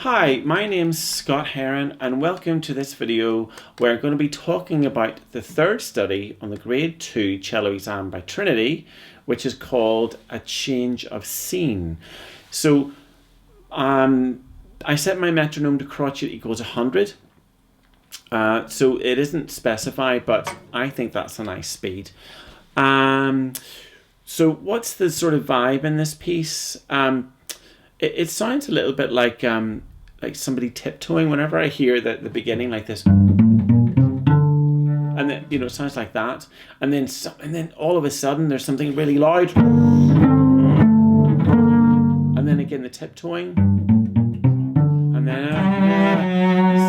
Hi, my name's Scott Heron and welcome to this video where I'm going to be talking about the third study on the Grade 2 Cello exam by Trinity, which is called A Change of Scene. So I set my metronome to crotchet equals 100. So it isn't specified, but I think that's a nice speed. So what's the sort of vibe in this piece? It sounds a little bit like somebody tiptoeing whenever I hear the beginning like this, and then it sounds like that, and then all of a sudden there's something really loud, and then again the tiptoeing, and then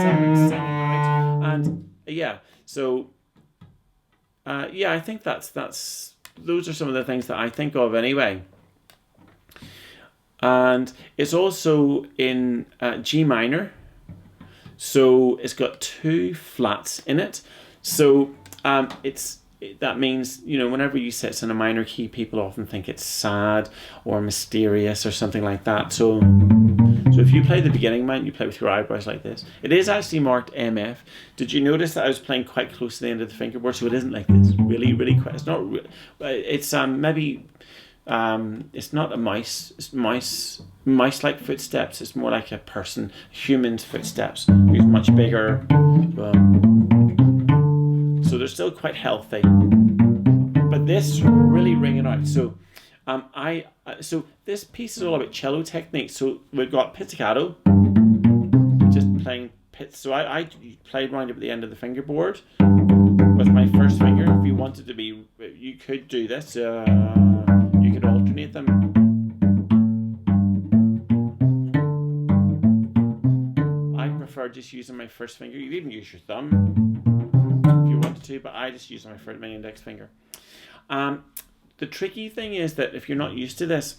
singing out, and yeah. So I think those are some of the things that I think of anyway. And it's also in G minor, so it's got two flats in it. So that means whenever you say it's in a minor key, people often think it's sad or mysterious or something like that. So if you play the beginning line, you play with your eyebrows like this. It is actually marked MF. Did you notice that I was playing quite close to the end of the fingerboard, so it isn't like this really quick. It's not. It's maybe. It's not a mouse. It's mouse-like footsteps. It's more like a human's footsteps, who's much bigger. So they're still quite healthy. But this really ring it out. So so this piece is all about cello technique. So we've got pizzicato, just playing pizz. So I played round up at the end of the fingerboard with my first finger. If you wanted to be, you could do this. You could alternate them. I prefer just using my first finger. You even use your thumb if you wanted to, but I just use my index finger. The tricky thing is that if you're not used to this,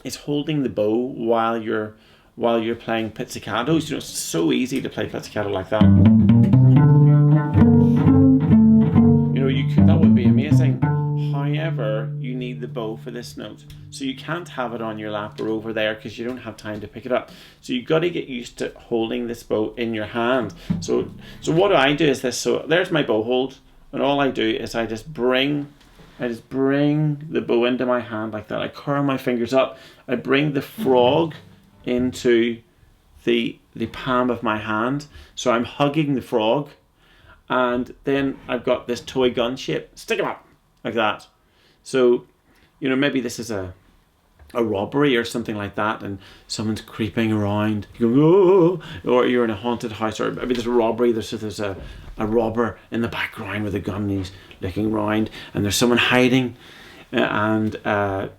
it's holding the bow while you're playing pizzicatos. It's so easy to play pizzicato like that. That would be amazing. However, you need the bow for this note, so you can't have it on your lap or over there because you don't have time to pick it up. So you've got to get used to holding this bow in your hand. So what I do is this. So there's my bow hold, and all I do is I just bring the bow into my hand like that. I curl my fingers up. I bring the frog into the palm of my hand. So I'm hugging the frog, and then I've got this toy gun shape. Stick 'em up like that. So maybe this is a robbery or something like that, and someone's creeping around. You go, oh, or you're in a haunted house, or maybe there's a robbery. There's a robber in the background with a gun, and he's looking around, and there's someone hiding, and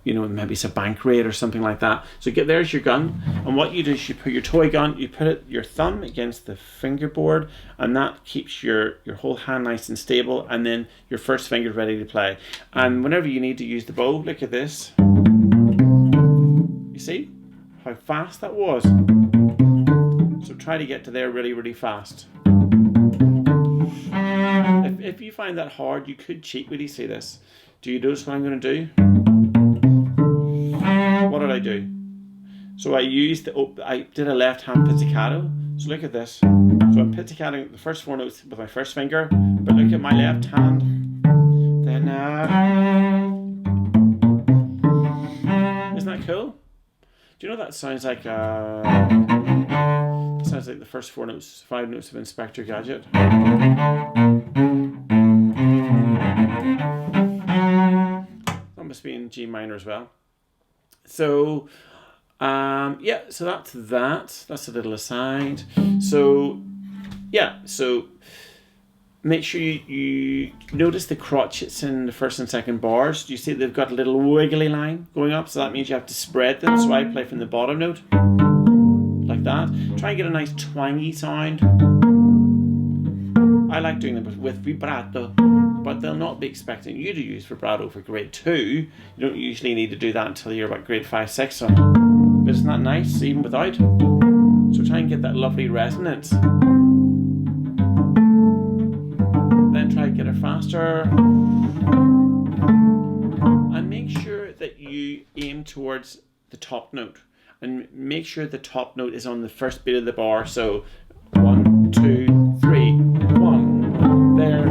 maybe it's a bank raid or something like that. So there's your gun, and what you do is you put your toy gun, you put your thumb against the fingerboard, and that keeps your whole hand nice and stable, and then your first finger ready to play. And whenever you need to use the bow, look at this. You see how fast that was? So try to get to there really fast. If you find that hard, you could cheat. Will you see this? Do you notice what I'm going to do? What did I do? So I did a left hand pizzicato. So look at this. So I'm pizzicating the first four notes with my first finger, but look at my left hand. Then isn't that cool? Do you know that sounds like the first five notes of Inspector Gadget? Must be in G minor as well. So so that's a little aside. So make sure you notice the crotchets in the first and second bars. Do you see they've got a little wiggly line going up? So that means you have to spread them. So I play from the bottom note like that. Try and get a nice twangy sound. I like doing them with vibrato, but they'll not be expecting you to use vibrato for grade 2. You don't usually need to do that until you're about grade 5, 6. But isn't that nice, even without? So try and get that lovely resonance. Then try and get it faster. And make sure that you aim towards the top note. and make sure the top note is on the first beat of the bar. So 1, 2, 3, 1. There.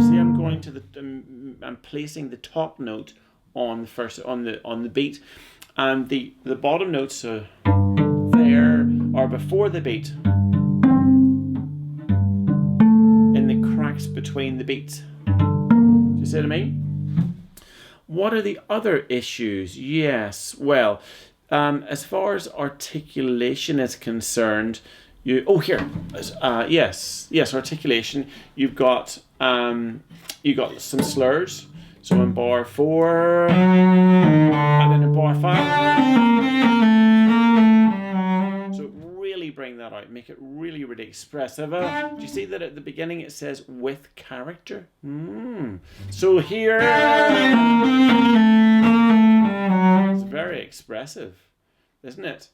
See, I'm going to the, I'm placing the top note on the first, on the beat, and the bottom notes there are before the beat, in the cracks between the beats. Do you see what I mean? What are the other issues? Yes, well, as far as articulation is concerned, yes, articulation. You've got some slurs. So in bar 4, and then in bar 5. So really bring that out, make it really, really expressive. Do you see that at the beginning it says with character? So here, it's very expressive, isn't it?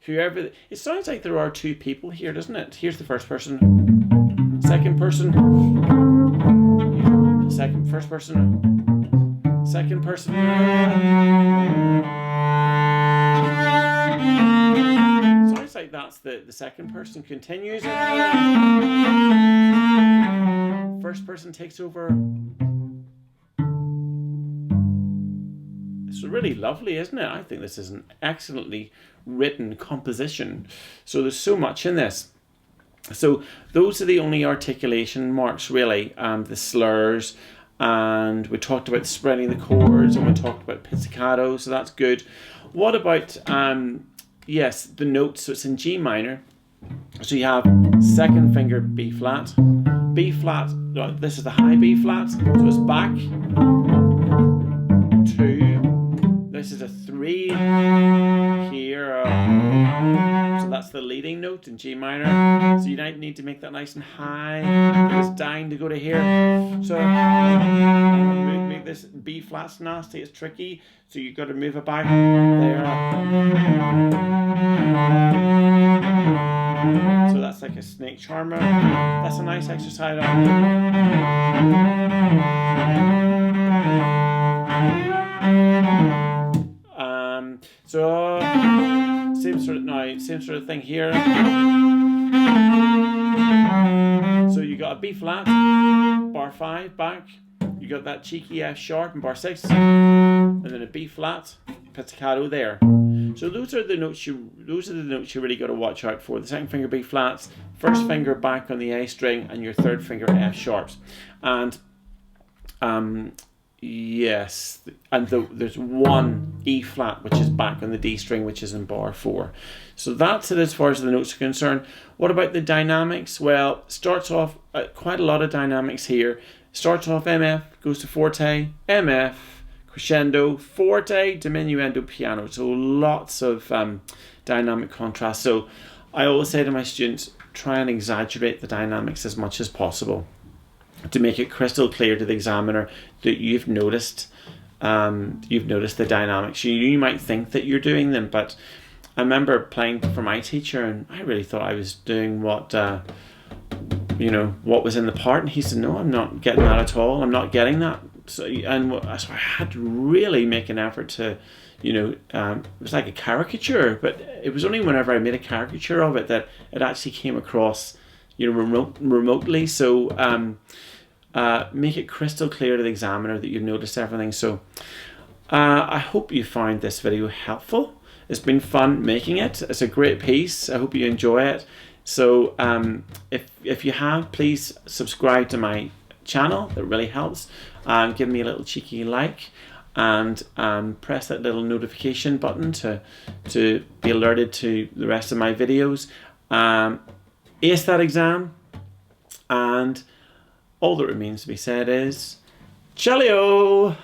Whoever, it sounds like there are two people here, doesn't it? Here's the first person, second person, first person, second person. Sounds like that's the second person continues. First person takes over. It's really lovely, isn't it? I think this is an excellently written composition. So there's so much in this. So those are the only articulation marks, really. The slurs, and we talked about spreading the chords, and we talked about pizzicato, so that's good. What about, yes, the notes? So it's in G minor. So you have second finger B flat, B flat, this is the high B flat, so it's back, 2, this is a 3 here, so that's the leading note in G minor, so you need to make that nice and high, it's down to go to here, so make this B flat's nasty, it's tricky, so you've got to move it back, there, so that's like a snake charmer, that's a nice exercise. So same sort of thing here. So you got a B flat, bar 5 back. You got that cheeky F sharp in bar 6, and then a B flat, pizzicato there. So those are the notes you really got to watch out for. The second finger B flats, first finger back on the A string, and your third finger F sharps. And yes, and there's one E flat which is back on the D string, which is in bar 4. So that's it as far as the notes are concerned. What about the dynamics? Well, starts off quite a lot of dynamics here. Starts off MF, goes to forte, MF, crescendo, forte, diminuendo, piano. So lots of dynamic contrast. So I always say to my students, try and exaggerate the dynamics as much as possible to make it crystal clear to the examiner that you've noticed the dynamics. You might think that you're doing them, but I remember playing for my teacher, and I really thought I was doing what was in the part, and he said, "No, I'm not getting that at all. I'm not getting that." So I had to really make an effort to, it was like a caricature, but it was only whenever I made a caricature of it that it actually came across, remotely. So make it crystal clear to the examiner that you've noticed everything. So I hope you find this video helpful. It's been fun making it. It's a great piece. I hope you enjoy it. So if you have, please subscribe to my channel. That really helps. Give me a little cheeky like, and press that little notification button to be alerted to the rest of my videos. Ace that exam, and all that remains to be said is Cello!